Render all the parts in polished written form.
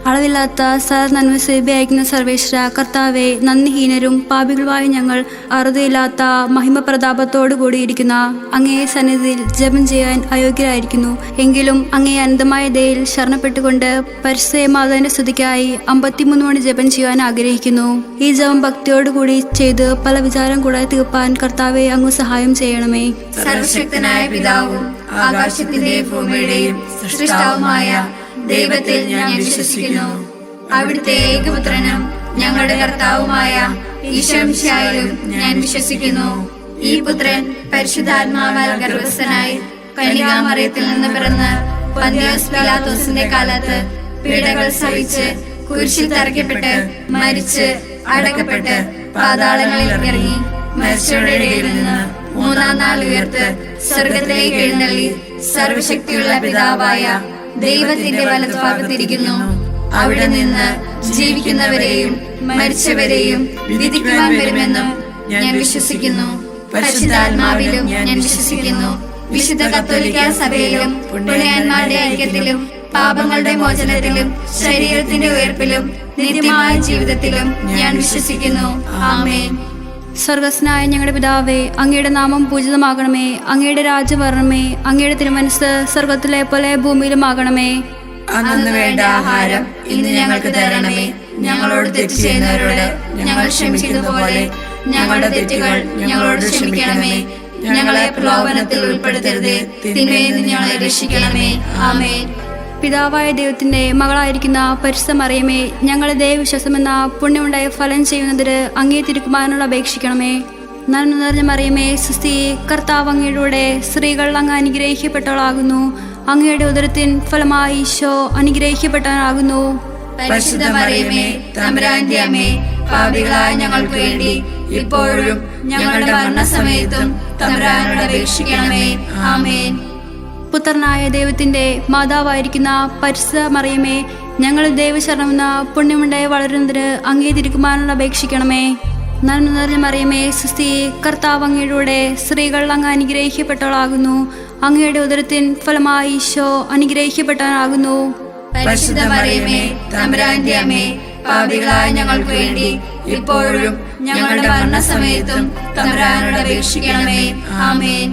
അളവില്ലാത്ത നന്മ സേവ്യയക്കുന്ന സർവേശ്വര കർത്താവെ, നന്ദിഹീനരും പാപികളുമായ ഞങ്ങൾ അറുതിയില്ലാത്ത മഹിമ പ്രതാപത്തോടു കൂടിയിരിക്കുന്ന അങ്ങയെ സന്നിധിയിൽ ജപം ചെയ്യാൻ അയോഗ്യരായിരിക്കുന്നു. എങ്കിലും അങ്ങേ അനന്തമായ ദയയിൽ ശരണപ്പെട്ടുകൊണ്ട് പരിശുദ്ധ മാതാവിന്റെ സ്തുതിക്കായി 53 മണി ജപം ചെയ്യാൻ ആഗ്രഹിക്കുന്നു. ഈ ജപം ഭക്തിയോടുകൂടി ചെയ്ത് പല വിചാരം കൂടാതെ തീർപ്പാൻ കർത്താവെ അങ്ങ് സഹായം ചെയ്യണമേ. സർവശക്തനായ പിതാവും ആകാശത്തിന്റെയും ഭൂമിയുടെയും സൃഷ്ടാവുമായ ദൈവത്തിൽ ഞാൻ വിശ്വസിക്കുന്നു. അവിടുത്തെ ഏകപുത്രനും ഞങ്ങളുടെ കർത്താവുമായ ഈശോമിശിഹായിലും ഞാൻ വിശ്വസിക്കുന്നു. ഈ പുത്രൻ പരിശുദ്ധാത്മാവാൽ ഗർഭസ്ഥനായി കന്യകാമറിയത്തിൽ നിന്ന് പിറന്ന് പന്തിയോസ് പീലാത്തോസിന്റെ കാലത്ത് പീഡകൾ സഹിച്ച് കുരിശിൽ തറയ്ക്കപ്പെട്ട് മരിച്ച് അടക്കപ്പെട്ട് പാതാളങ്ങളിൽ ഇറങ്ങി മരിച്ചവരുടെ ഇടയിൽ നിന്ന് 3-ാം നാൾ ഉയർത്ത് സ്വർഗത്തിലേക്ക് എഴുന്നള്ളി സർവശക്തിയുള്ള പിതാവായ ദൈവത്തിന്റെ വലത്തുഭാഗത്തിരിക്കുന്നു. അവിടെ നിന്ന് ജീവിക്കുന്നവരെയും മരിച്ചവരെയും വിധിക്കുവാൻ വരുമെന്നും ഞാൻ വിശ്വസിക്കുന്നു. പരിശുദ്ധാത്മാവിലും ഞാൻ വിശ്വസിക്കുന്നു. വിശുദ്ധ കത്തോലിക്ക സഭയിലും പുണ്യവാന്മാരുടെ ഐക്യത്തിലും പാപങ്ങളുടെ മോചനത്തിലും ശരീരത്തിന്റെ ഉയർപ്പിലും നിത്യമായ ജീവിതത്തിലും ഞാൻ വിശ്വസിക്കുന്നു. ആമേൻ. സ്വർഗസ്നായ ഞങ്ങളുടെ പിതാവേ, അങ്ങയുടെ നാമം പൂജിതമാകണമേ. അങ്ങയുടെ രാജ്യം വരണമേ. അങ്ങയുടെ തിരുമനസ്സ് സ്വർഗത്തിലെ പോലെ ഭൂമിയിലുമാകണമേ. അന്നു വേണ്ട ആഹാരം ഇന്ന് ഞങ്ങൾക്ക് തരണമേ. ഞങ്ങളോട് തെറ്റ് ചെയ്യുന്നവരോട് ഞങ്ങൾ ക്ഷമിക്കുന്നതുപോലെ ഞങ്ങളുടെ തെറ്റുകൾ ഞങ്ങളോട് ക്ഷമിക്കണമേ. ഞങ്ങളെ പ്രലോഭനത്തിൽ ഉൾപ്പെടുത്തരുതേ, തിന്മയിൽ നിന്ന് ഞങ്ങളെ രക്ഷിക്കണമേ. ആമേൻ. പിതാവായ ദൈവത്തിന്റെ മകളായിരിക്കുന്ന പരിശുദ്ധ മറിയമേ, ഞങ്ങളെ ദൈവവിശ്വാസമെന്ന പുണ്യമുണ്ടായ ഫലം ചെയ്യുന്നതിന് അങ്ങേ തിരുക്കുമാരനോട് അപേക്ഷിക്കണമേ. നന്മ നിറഞ്ഞ മറിയമേ, സുസ്തി, കർത്താവ് അങ്ങയുടെ സ്ത്രീകൾ അങ്ങ് അനുഗ്രഹിക്കപ്പെട്ടവളാകുന്നു. അങ്ങയുടെ ഉദരത്തിൻ ഫലമായി ഈശോ അനുഗ്രഹിക്കപ്പെട്ടവനാകുന്നു. പരിശുദ്ധ മറിയമേ, തമ്പുരാന്റെ അമ്മേ, പാപികളായ ഞങ്ങൾക്ക് വേണ്ടി ഇപ്പോഴും ഞങ്ങളുടെ മരണസമയത്തും തമ്പുരാനോട് അപേക്ഷിക്കണമേ. ആമേൻ. പുത്രനായ ദൈവത്തിന്റെ മാതാവായിരിക്കുന്ന പരിശുദ്ധ മറിയമേ, ഞങ്ങൾ ദൈവശരണമെന്ന പുണ്യമുണ്ടായി വളരുന്നതിന് അങ്ങേ തിരുക്കുമാരനോട് അപേക്ഷിക്കണമേ. നന്മ നിറഞ്ഞ മറിയമേ, സുസ്തി, കർത്താവ് അങ്ങയുടെ സ്ത്രീകൾ അങ്ങ് അനുഗ്രഹിക്കപ്പെട്ടവളാകുന്നു. അങ്ങയുടെ ഉദരത്തിൻ ഫലമായി ഈശോ അനുഗ്രഹിക്കപ്പെട്ടവനാകുന്നു. പരിശുദ്ധ മറിയമേ, തമ്പുരാന്റെ അമ്മേ, പാപികളായ ഞങ്ങൾക്ക് വേണ്ടി ഇപ്പോഴും ഞങ്ങളുടെ മരണസമയത്തും തമ്പുരാനോട് അപേക്ഷിക്കണമേ. ആമേൻ.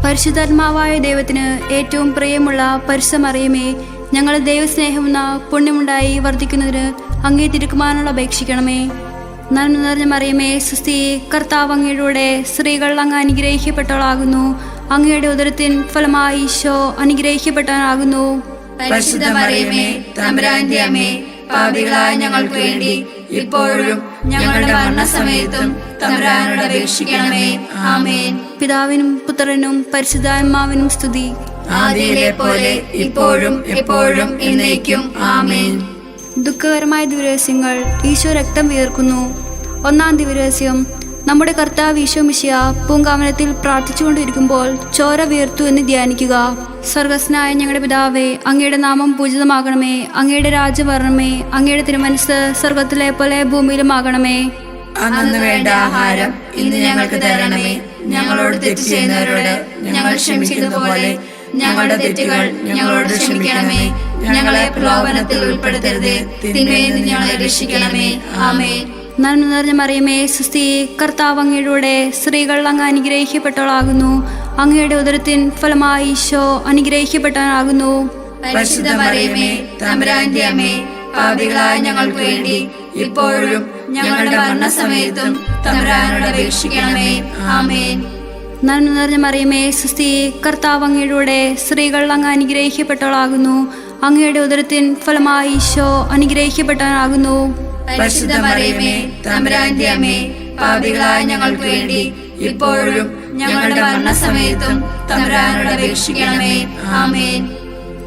പരിശുദ്ധാത്മാവായ ദൈവത്തിന് ഏറ്റവും പ്രിയമുള്ള പരിശുദ്ധ മറിയമേ, ഞങ്ങൾ ദൈവസ്നേഹമെന്ന പുണ്യമുണ്ടായി വർദ്ധിക്കുന്നതിന് അങ്ങേ തിരുക്കുമാരനോട് അപേക്ഷിക്കണമേ. നന്മ നിറഞ്ഞ മറിയമേ, സുസ്തി, കർത്താവ് അങ്ങയുടെ സ്ത്രീകൾ അങ്ങ് അനുഗ്രഹിക്കപ്പെട്ടവളാകുന്നു. അങ്ങയുടെ ഉദരത്തിൻ ഫലമായി ഈശോ അനുഗ്രഹിക്കപ്പെട്ടവനാകുന്നു. പരിശുദ്ധ മറിയമേ, തമ്പുരാന്റെ അമ്മേ, പാപികളായ ഞങ്ങൾക്ക് വേണ്ടി ഇപ്പോഴും ഞങ്ങളുടെ മരണസമയത്തും തമ്പുരാനോട് അപേക്ഷിക്കണമേ. ആമേൻ. പിതാവിനും പുത്രനും പരിശുദ്ധാത്മാവിനും സ്തുതി. ആദിയിലെ പോലെ ഇപ്പോഴും എപ്പോഴും എന്നേക്കും. ആമേൻ. ദുഃഖകരമായ ദിവരഹസ്യങ്ങൾ. ഈശോ രക്തം വിയർക്കുന്നു. 1-ാം ദിവരഹസ്യം. നമ്മുടെ കർത്താവ് ഈശോ മിശിഹാ പൂങ്കാവനത്തിൽ പ്രാർത്ഥിച്ചുകൊണ്ടിരിക്കുമ്പോൾ ചോര വിയർത്തു എന്ന് ധ്യാനിക്കുക. സ്വർഗസ്നായ ഞങ്ങളുടെ പിതാവേ, അങ്ങയുടെ നാമം പൂജിതമാകണമേ. അങ്ങയുടെ രാജ്യം വരണമേ. അങ്ങയുടെ തിരുമനസ്സ് സ്വർഗത്തിലെ പോലെ ഭൂമിയിലുമാകണമേ. അന്നു വേണ്ട ആഹാരം ഇന്ന് ഞങ്ങൾക്ക് തരണമേ. ഞങ്ങളോട് തെറ്റ് ചെയ്യുന്നവരോട് ഞങ്ങൾ ക്ഷമിക്കുന്നതുപോലെ ഞങ്ങളുടെ തെറ്റുകൾ ഞങ്ങളോട് ക്ഷമിക്കണമേ. ഞങ്ങളെ പ്രലോഭനത്തിൽ ഉൾപ്പെടുത്തരുതേ, തിന്മയിൽ നിന്ന് ഞങ്ങളെ രക്ഷിക്കണമേ. ആമേൻ. നന്മ നിറഞ്ഞ മറിയമേ, സുസ്തി, കർത്താവ് അങ്ങയുടെ സ്ത്രീകൾ അങ്ങ് അനുഗ്രഹിക്കപ്പെട്ടവളാകുന്നു. അങ്ങയുടെ ഉദരത്തിൻ ഫലമായി ഈശോ അനുഗ്രഹിക്കപ്പെട്ടവനാകുന്നു. പരിശുദ്ധ മറിയമേ, തമ്പുരാന്റെ അമ്മേ, പാപികളായ ഞങ്ങൾക്ക് വേണ്ടി ഇപ്പോഴും ഞങ്ങളുടെ മരണസമയത്തും തമ്പുരാനോട് അപേക്ഷിക്കണമേ. ആമേൻ. നന്മ നിറഞ്ഞ മറിയമേ, സുസ്തി, കർത്താവ് അങ്ങയുടെ സ്ത്രീകൾ അങ്ങ് അനുഗ്രഹിക്കപ്പെട്ടവളാകുന്നു. അങ്ങയുടെ ഉദരത്തിൻ ഫലമായി ഈശോ അനുഗ്രഹിക്കപ്പെട്ടവനാകുന്നു. പരിശുദ്ധ മറിയമേ, തമ്പുരാന്റെ അമ്മേ, പാപികളായ ഞങ്ങൾക്ക് വേണ്ടി ഇപ്പോഴും ഞങ്ങളുടെ മരണസമയത്തും തമ്പുരാനോട് അപേക്ഷിക്കണമേ. ആമേൻ.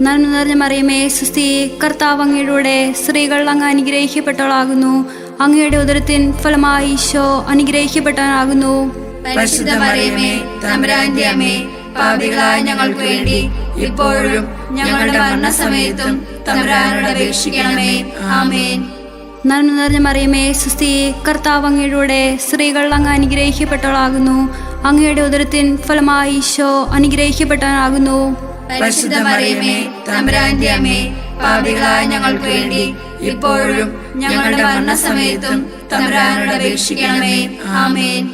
നന്മ നിറഞ്ഞ മറിയമേ, സുസ്തി, കർത്താവ് അങ്ങയുടെ സ്ത്രീകൾ അങ്ങ് അനുഗ്രഹിക്കപ്പെട്ടവളാകുന്നു. അങ്ങയുടെ ഉദരത്തിൻ ഫലമായി ഈശോ അനുഗ്രഹിക്കപ്പെട്ടവനാകുന്നു. പരിശുദ്ധ മറിയമേ, തമ്പുരാന്റെ അമ്മേ, പാപികളായ ഞങ്ങൾക്ക് വേണ്ടി ഇപ്പോഴും ഞങ്ങളുടെ മരണസമയത്തും തമ്പുരാനോട് അപേക്ഷിക്കണമേ. ആമേൻ. നന്മ നിറഞ്ഞ മറിയമേ, സുസ്തി, കർത്താവ് അങ്ങയുടെ സ്ത്രീകൾ അങ്ങ് അനുഗ്രഹിക്കപ്പെട്ടവളാകുന്നു. അങ്ങയുടെ ഉദരത്തിൻ ഫലമായി ഈശോ അനുഗ്രഹിക്കപ്പെട്ടവനാകുന്നു. പരിശുദ്ധ മറിയമേ, തമ്പുരാന്റെ അമ്മേ, പാപികളായ ഞങ്ങൾക്ക് വേണ്ടി ഇപ്പോഴും ഞങ്ങളുടെ മരണസമയത്തും തമ്പുരാനോട് അപേക്ഷിക്കണമേ. ആമേൻ.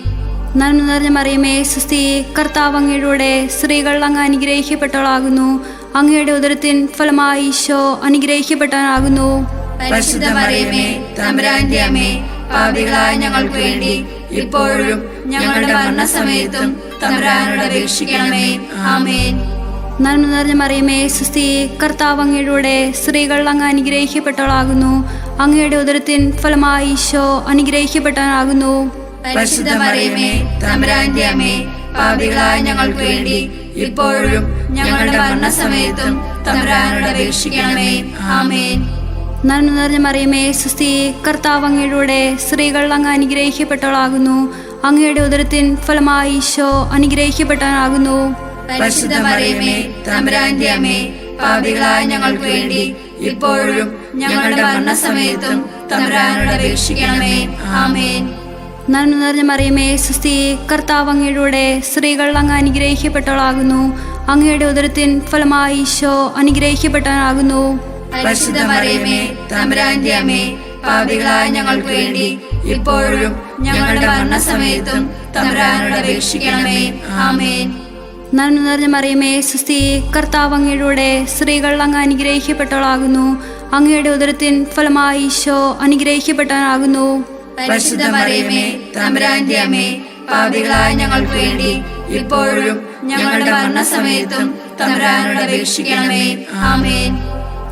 നന്മ നിറഞ്ഞ മറിയമേ സുസ്തി, കർത്താവ് അങ്ങയുടെ സ്ത്രീകൾ അങ്ങ് അനുഗ്രഹിക്കപ്പെട്ടവളാകുന്നു. അങ്ങയുടെ ഉദരത്തിൻ ഫലമായി ഈശോ അനുഗ്രഹിക്കപ്പെട്ടവനാകുന്നു. പരിശുദ്ധ മറിയമേ, തമ്പുരാന്റെ അമ്മേ, പാപികളായ ഞങ്ങൾക്ക് വേണ്ടി ഇപ്പോഴും ഞങ്ങളുടെ മരണസമയത്തും തമ്പുരാനോട് അപേക്ഷിക്കണമേ. ആമേൻ. നന്മ നിറഞ്ഞ മറിയമേ സുസ്തി, കർത്താവ് അങ്ങയുടെ സ്ത്രീകൾ അങ്ങ് അനുഗ്രഹിക്കപ്പെട്ടവളാകുന്നു. അങ്ങയുടെ ഉദരത്തിൻ ഫലമായി ഈശോ അനുഗ്രഹിക്കപ്പെട്ടവനാകുന്നു. പരിശുദ്ധ മറിയമേ, തമ്പുരാന്റെ അമ്മേ, പാപികളായ ഞങ്ങൾക്ക് വേണ്ടി ഇപ്പോഴും ഞങ്ങളുടെ മരണസമയത്തും തമ്പുരാനോട് അപേക്ഷിക്കണമേ. ആമേൻ. നന്മ നിറഞ്ഞ മറിയമേ സുസ്തി, കർത്താവ് അങ്ങയുടെ സ്ത്രീകൾ അങ്ങ് അനുഗ്രഹിക്കപ്പെട്ടവളാകുന്നു. അങ്ങയുടെ ഉദരത്തിൻ ഫലമായി ഈശോ അനുഗ്രഹിക്കപ്പെട്ടവനാകുന്നു. പരിശുദ്ധ മറിയമേ, തമ്പുരാന്റെ അമ്മേ, പാപികളായ ഞങ്ങൾക്ക് വേണ്ടി ഇപ്പോഴും ഞങ്ങളുടെ മരണസമയത്തും തമ്പുരാനോട് അപേക്ഷിക്കണമേ. ആമേൻ. നന്മ നിറഞ്ഞ മറിയമേ സുസ്തി, കർത്താവ് അങ്ങയുടെ സ്ത്രീകൾ അങ്ങ് അനുഗ്രഹിക്കപ്പെട്ടവളാകുന്നു. അങ്ങയുടെ ഉദരത്തിൻ ഫലമായി ഈശോ അനുഗ്രഹിക്കപ്പെട്ടവനാകുന്നു. പരിശുദ്ധ മറിയമേ, തമ്പുരാന്റെ അമ്മേ, പാപികളായ ഞങ്ങൾക്ക് വേണ്ടി ഇപ്പോഴും ഞങ്ങളുടെ മരണസമയത്തും തമ്പുരാനോട് അപേക്ഷിക്കണമേ. ആമേൻ. നന്മ നിറഞ്ഞ മറിയമേ സുസ്തി, കർത്താവ് അങ്ങയുടെ സ്ത്രീകൾ അങ്ങ് അനുഗ്രഹിക്കപ്പെട്ടവളാകുന്നു. അങ്ങയുടെ ഉദരത്തിൻ ഫലമായി ഈശോ അനുഗ്രഹിക്കപ്പെട്ടവനാകുന്നു. പരിശുദ്ധ മറിയമേ, തമ്പുരാന്റെ അമ്മേ, പാപികളായ ഞങ്ങൾക്ക് വേണ്ടി ഇപ്പോഴും ഞങ്ങളുടെ മരണസമയത്തും തമ്പുരാനോട് അപേക്ഷിക്കണമേ. ആമേൻ.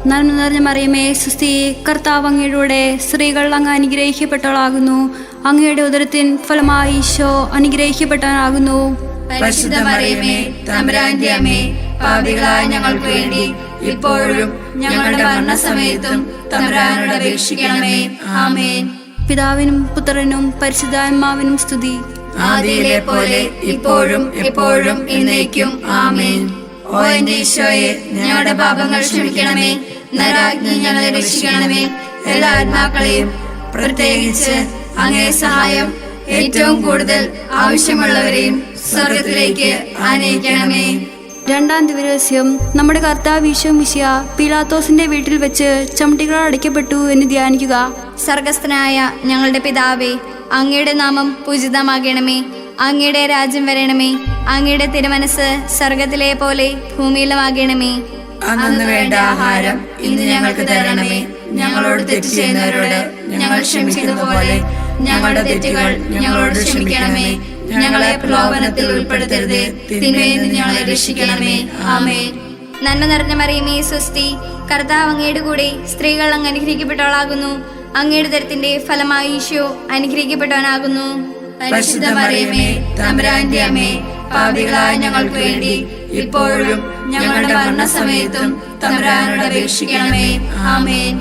നന്മ നിറഞ്ഞ മറിയമേ സുസ്തി, കർത്താവ് അങ്ങയുടെ സ്ത്രീകൾ അങ്ങ് അനുഗ്രഹിക്കപ്പെട്ടവളാകുന്നു. അങ്ങയുടെ ഉദരത്തിൻ ഫലമായി ഈശോ അനുഗ്രഹിക്കപ്പെട്ടവനാകുന്നു. പരിശുദ്ധ മറിയമേ, തമ്പുരാന്റെ അമ്മേ, പാപികളായ ഞങ്ങൾക്ക് വേണ്ടി ഇപ്പോഴും ഞങ്ങളുടെ മരണസമയത്തും തമ്പുരാനോട് അപേക്ഷിക്കണമേ. ആമേൻ. പിതാവിനും പുത്രനും പരിശുദ്ധാത്മാവിനും സ്തുതി. ആദിയിലെ പോലെ ഇപ്പോഴും എപ്പോഴും എന്നേക്കും. ആമേൻ. ഓ എന്റെ ഈശോയെ, ഞങ്ങളുടെ പാപങ്ങൾ ക്ഷമിക്കണമേ. നരാജ്ഞി ഞങ്ങളെ രക്ഷിക്കണമേ. എല്ലാ ആത്മാക്കളെയും, പ്രത്യേകിച്ച് അങ്ങേ സഹായം ഏറ്റവും കൂടുതൽ ആവശ്യമുള്ളവരെയും സ്വർഗത്തിലേക്ക് ആനയിക്കണമേ. രണ്ടാം ദിവസം നമ്മുടെ കർത്താവ് ഈശോ മിശിഹ പീലാത്തോസിന്റെ വീട്ടിൽ വെച്ച് ചമ്മട്ടികളാൽ അടിക്കപ്പെട്ടു എന്ന് ധ്യാനിക്കുക. സ്വർഗസ്ഥനായ ഞങ്ങളുടെ പിതാവേ, അങ്ങയുടെ നാമം പൂജിതമാകണമേ. അങ്ങയുടെ രാജ്യം വരണമേ. അങ്ങയുടെ തിരുമനസ് സ്വർഗത്തിലെ പോലെ ഭൂമിയിലുമാകണമേ. അന്നു വേണ്ട ആഹാരം ഇന്ന് ഞങ്ങൾക്ക് തരണമേ. ഞങ്ങളോട് തെറ്റ് ചെയ്യുന്നവരോട് ഞങ്ങൾ ക്ഷമിക്കുന്നത് പോലെ ഞങ്ങളുടെ തെറ്റുകൾ ഞങ്ങളോട് ക്ഷമിക്കണമേ. ഞങ്ങളെ പ്രലോഭനത്തിൽ ഉൾപ്പെടുത്തരുത്, തിന്മയിൽ നിന്ന് ഞങ്ങളെ രക്ഷിക്കണമേ. ആമേൻ. നന്മ നിറഞ്ഞ മറിയമേ സ്വസ്തി, കർത്താവ് അങ്ങയുടെ കൂടെ സ്ത്രീകൾ അങ്ങ് അനുഗ്രഹിക്കപ്പെട്ടവളാകുന്നു. അങ്ങയുടെ ഉദരത്തിന്റെ ഫലമായി ഈശോ അനുഗ്രഹിക്കപ്പെട്ടവനാകുന്നു. പരിശുദ്ധ മറിയമേ, തമ്പുരാന്റെ അമ്മേ, പാപികളായ ഞങ്ങൾക്ക് വേണ്ടി ഇപ്പോഴും ഞങ്ങളുടെ മരണസമയത്തും തമ്പുരാനോട് അപേക്ഷിക്കണമേ. ആമേൻ.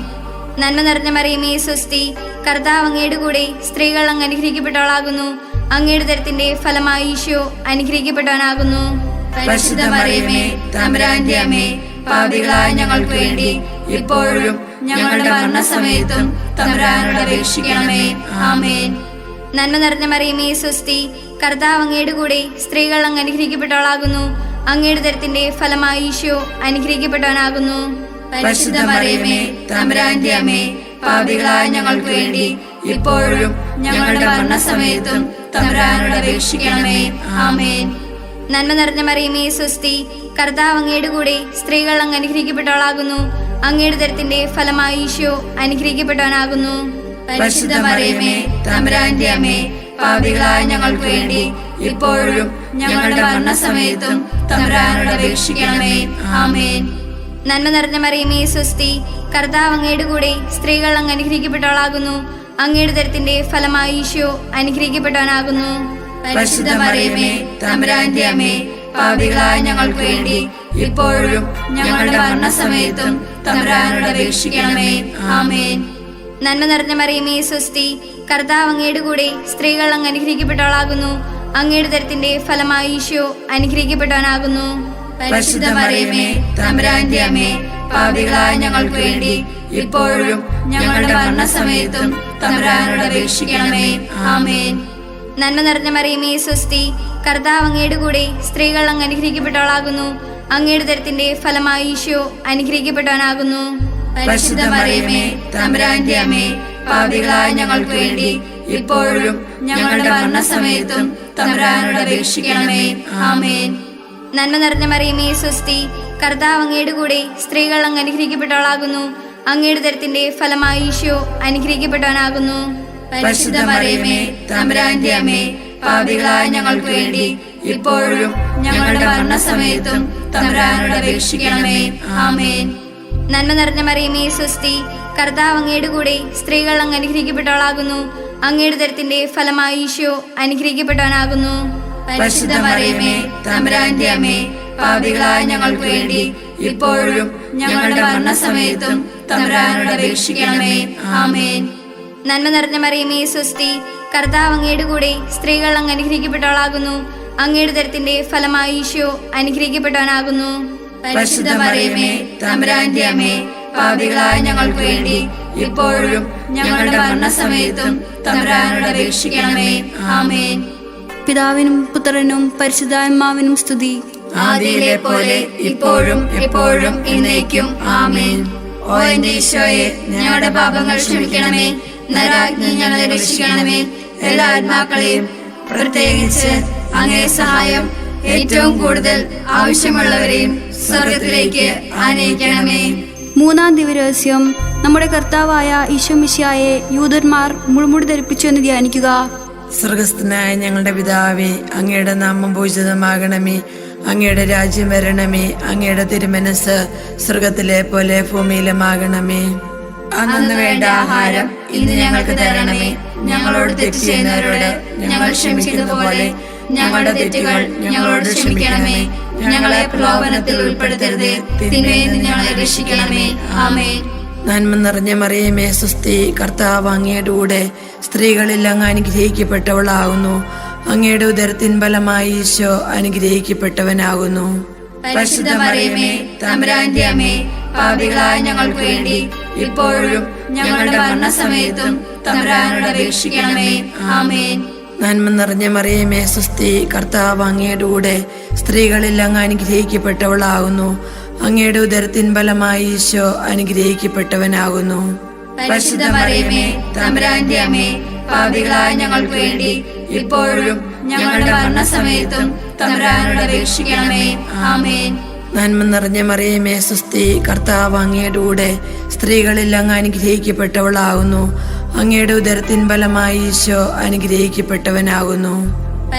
നന്മ നിറഞ്ഞ മറിയമേ സ്വസ്തി, കർത്താവ് അങ്ങയുടെ കൂടെ സ്ത്രീകൾ അങ്ങ് അനുഗ്രഹിക്കപ്പെട്ടവളാകുന്നു. അങ്ങയുടെ ഉദരത്തിന്റെ ഫലമായി ഈശോ അനുഗ്രഹിക്കപ്പെട്ടവനാകുന്നു. പരിശുദ്ധ മറിയമേ, തമ്പുരാന്റെ അമ്മേ, പാപികളായ ഞങ്ങൾക്ക് വേണ്ടി ഇപ്പോഴും ഞങ്ങളുടെ മരണസമയത്തും തമ്പുരാനോട് അപേക്ഷിക്കണമേ. ആമേൻ. നന്മ നിറഞ്ഞ മറിയമേ സ്വസ്തി, കർത്താവ് അങ്ങയുടെ കൂടെ സ്ത്രീകൾ അങ്ങ് അനുഗ്രഹിക്കപ്പെട്ടവളാകുന്നു. അങ്ങയുടെ ഉദരത്തിന്റെ ഫലമായി ഈശോ അനുഗ്രഹിക്കപ്പെട്ടവനാകുന്നു. പരിശുദ്ധ മറിയമേ, തമ്പുരാന്റെ അമ്മേ, പാപികളായ ഞങ്ങൾക്ക് വേണ്ടി ഇപ്പോഴും ഞങ്ങളുടെ മരണസമയത്തും തമ്പുരാനോട് അപേക്ഷിക്കണമേ. ആമേൻ. നന്മ നിറഞ്ഞ മറിയമേ സ്വസ്തി, കർത്താവ് അങ്ങയുടെ കൂടെ സ്ത്രീകൾ അങ്ങ് അനുഗ്രഹിക്കപ്പെട്ടവളാകുന്നു. അങ്ങയുടെ ഉദരത്തിന്റെ ഫലമായി ഈശോ അനുഗ്രഹിക്കപ്പെട്ടവനാകുന്നു. പരിശുദ്ധ മറിയമേ, തമ്പുരാന്റെ അമ്മേ, പാപികളായ ഞങ്ങൾക്ക് വേണ്ടി ഇപ്പോഴും ഞങ്ങളുടെ മരണസമയത്തും തമ്പുരാനോട് അപേക്ഷിക്കണമേ. ആമേൻ. നന്മ നിറഞ്ഞ മറിയമേ സ്വസ്തി, കർത്താവ് അങ്ങയുടെ കൂടെ സ്ത്രീകൾ അങ്ങ് അനുഗ്രഹിക്കപ്പെട്ടവളാകുന്നു. അങ്ങയുടെ ഉദരത്തിന്റെ ഫലമായി ഈശോ അനുഗ്രഹിക്കപ്പെട്ടവനാകുന്നു. പരിശുദ്ധ മറിയമേ, തമ്പുരാന്റെ അമ്മേ, പാപികളായ ഞങ്ങൾക്ക് വേണ്ടി ഇപ്പോഴും ഞങ്ങളുടെ മരണസമയത്തും തമ്പുരാനോട് അപേക്ഷിക്കണമേ. ആമേൻ. നന്മ നിറഞ്ഞ മറിയമേ സ്വസ്തി, കർത്താവ് അങ്ങയുടെ കൂടെ സ്ത്രീകൾ അങ്ങ് അനുഗ്രഹിക്കപ്പെട്ടവളാകുന്നു. അങ്ങയുടെ ഉദരത്തിന്റെ ഫലമായി ഈശോ അനുഗ്രഹിക്കപ്പെട്ടവനാകുന്നു. പരിശുദ്ധ മറിയമേ, തമ്പുരാന്റെ അമ്മേ, പാപികളായ ഞങ്ങൾക്ക് വേണ്ടി ഇപ്പോഴും ഞങ്ങളുടെ മരണസമയത്തും തമ്പുരാനോട് അപേക്ഷിക്കണമേ. ആമേൻ. നന്മ നിറഞ്ഞ മറിയമേ സ്വസ്തി, കർത്താവ് അങ്ങയുടെ കൂടെ സ്ത്രീകൾ അങ്ങ് അനുഗ്രഹിക്കപ്പെട്ടവളാകുന്നു. അങ്ങയുടെ ഉദരത്തിന്റെ ഫലമായി ഈശോ അനുഗ്രഹിക്കപ്പെട്ടവനാകുന്നു. പരിശുദ്ധ മറിയമേ തമ്പുരാന്റെ അമ്മേ, പാപികളായ ഞങ്ങൾക്ക് വേണ്ടി ഇപ്പോഴും ഞങ്ങളുടെ മരണസമയത്തും തമ്പുരാനോട് അപേക്ഷിക്കണമേ. ആമേൻ. നന്മ നിറഞ്ഞ മറിയമേ സ്വസ്തി, കർത്താവ് അങ്ങയുടെ കൂടെ സ്ത്രീകൾ അങ്ങ് അനുഗ്രഹിക്കപ്പെട്ടവളാകുന്നു. അങ്ങയുടെ ഉദരത്തിന്റെ ഫലമായി ഈശോ അനുഗ്രഹിക്കപ്പെട്ടവനാകുന്നു. പരിശുദ്ധ മറിയമേ തമ്പുരാന്റെ അമ്മേ, പാപികളായ ഞങ്ങൾക്ക് വേണ്ടി ഇപ്പോഴും ഞങ്ങളുടെ മരണസമയത്തും തമ്പുരാനോട് അപേക്ഷിക്കണമേ. ആമേൻ. നന്മ നിറഞ്ഞ മറിയമേ സ്വസ്തി, കർത്താവ് അങ്ങയുടെ കൂടെ സ്ത്രീകൾ അങ്ങ് അനുഗ്രഹിക്കപ്പെട്ടവളാകുന്നു. അങ്ങയുടെ ഉദരത്തിന്റെ ഫലമായി ഈശോ അനുഗ്രഹിക്കപ്പെട്ടവനാകുന്നു. പരിശുദ്ധ മറിയമേ തമ്പുരാന്റെ അമ്മേ, പാപികളായ ഞങ്ങൾക്ക് വേണ്ടി ഇപ്പോഴും ഞങ്ങളുടെ മരണസമയത്തും തമ്പുരാനോട് അപേക്ഷിക്കണമേ. ആമേൻ. നന്മ നിറഞ്ഞ മറിയമേ സ്വസ്തി, കർത്താവ് അങ്ങയുടെ കൂടെ സ്ത്രീകൾ അങ്ങ് അനുഗ്രഹിക്കപ്പെട്ടവളാകുന്നു. അങ്ങയുടെ ഉദരത്തിന്റെ ഫലമായി ഈശോ അനുഗ്രഹിക്കപ്പെട്ടവനാകുന്നു. പരിശുദ്ധ മറിയമേ തമ്പുരാന്റെ അമ്മേ, പാപികളായ ഞങ്ങൾക്ക് വേണ്ടി ഇപ്പോഴും ഞങ്ങളുടെ മരണസമയത്തും തമ്പുരാനോട് അപേക്ഷിക്കണമേ. ആമേൻ. പിതാവിനും പുത്രനും പരിശുദ്ധാത്മാവിനും സ്തുതി. ആദിയിലെ പോലെ ഇപ്പോഴും എപ്പോഴും എന്നേക്കും. ആമേൻ. ഓ എന്റെ ഈശോയെ, ഞങ്ങളുടെ പാപങ്ങൾ ക്ഷമിക്കണമേ. നരാജ്ഞ ഞങ്ങളെ രക്ഷിക്കണമേ. എല്ലാ ആത്മാക്കളെയും പ്രത്യേകിച്ച് അങ്ങേ സഹായം ഏറ്റവും കൂടുതൽ ആവശ്യമുള്ളവരെയും സ്വർഗത്തിലേക്ക് ആനയിക്കണമേ. മൂന്നാം ദിവരഹസ്യം. നമ്മുടെ കർത്താവായ ഈശോ മിശിഹായെ യൂദന്മാർ മുൾമുടി ധരിപ്പിച്ചു എന്ന് ധ്യാനിക്കുക. സ്വർഗസ്ഥനായ ഞങ്ങളുടെ പിതാവേ, അങ്ങയുടെ നാമം പൂജിതമാകണമേ. അങ്ങയുടെ രാജ്യം വരണമേ. അങ്ങയുടെ തിരുമനസ് സ്വർഗത്തിലെ പോലെ ഭൂമിയിലുമാകണമേ. അന്നു വേണ്ട ആഹാരം ഇന്ന് ഞങ്ങൾക്ക് തരണമേ. ഞങ്ങളോട് തെറ്റ് ചെയ്യുന്നവരോട് ഞങ്ങൾ ക്ഷമിക്കുന്നത് പോലെ ഞങ്ങളുടെ തെറ്റുകൾ ഞങ്ങളോട് ക്ഷമിക്കണമേ. ഞങ്ങളെ പ്രലോഭനത്തിൽ ഉൾപ്പെടുത്തരുതേ, തിന്മയിൽ നിന്ന് ഞങ്ങളെ രക്ഷിക്കണമേ. ആമേൻ. നന്മ നിറഞ്ഞ മറിയമേ സ്വസ്തി, കർത്താവ് അങ്ങയുടെ കൂടെ സ്ത്രീകളിൽ അങ്ങ് അനുഗ്രഹിക്കപ്പെട്ടവളാകുന്നു. അങ്ങയുടെ ഉദരത്തിൻ ഫലമായി ഈശോ അനുഗ്രഹിക്കപ്പെട്ടവനാകുന്നു. പരിശുദ്ധ മറിയമേ തമ്പുരാന്റെ അമ്മേ, പാപികളായ ഞങ്ങൾക്ക് വേണ്ടി ഇപ്പോഴും ഞങ്ങളുടെ മരണസമയത്തും തമ്പുരാനോട് അപേക്ഷിക്കണമേ. ആമേൻ. നന്മ നിറഞ്ഞ മറിയമേ സ്വസ്തി, കർത്താവ് അങ്ങയുടെ കൂടെ സ്ത്രീകളിൽ അങ്ങ് അനുഗ്രഹിക്കപ്പെട്ടവളാകുന്നു. അങ്ങയുടെ ഉദരത്തിൻ ഫലമായി ഈശോ അനുഗ്രഹിക്കപ്പെട്ടവനാകുന്നു. പരിശുദ്ധ മറിയമേ തമ്പുരാന്റെ അമ്മേ, പാപികളായ ഞങ്ങൾക്ക് വേണ്ടി ഇപ്പോഴും ഞങ്ങളുടെ മരണസമയത്തും തമ്പുരാനോട് അപേക്ഷിക്കണമേ. ആമേൻ. നന്മ നിറഞ്ഞ മറിയമേ സ്വസ്തി, കർത്താവ് അങ്ങയുടെ കൂടെ സ്ത്രീകളിൽ അങ്ങ് അനുഗ്രഹിക്കപ്പെട്ടവളാകുന്നു. അങ്ങയുടെ ഉദരത്തിൻ ഫലമായി ഈശോ അനുഗ്രഹിക്കപ്പെട്ടവനാകുന്നു.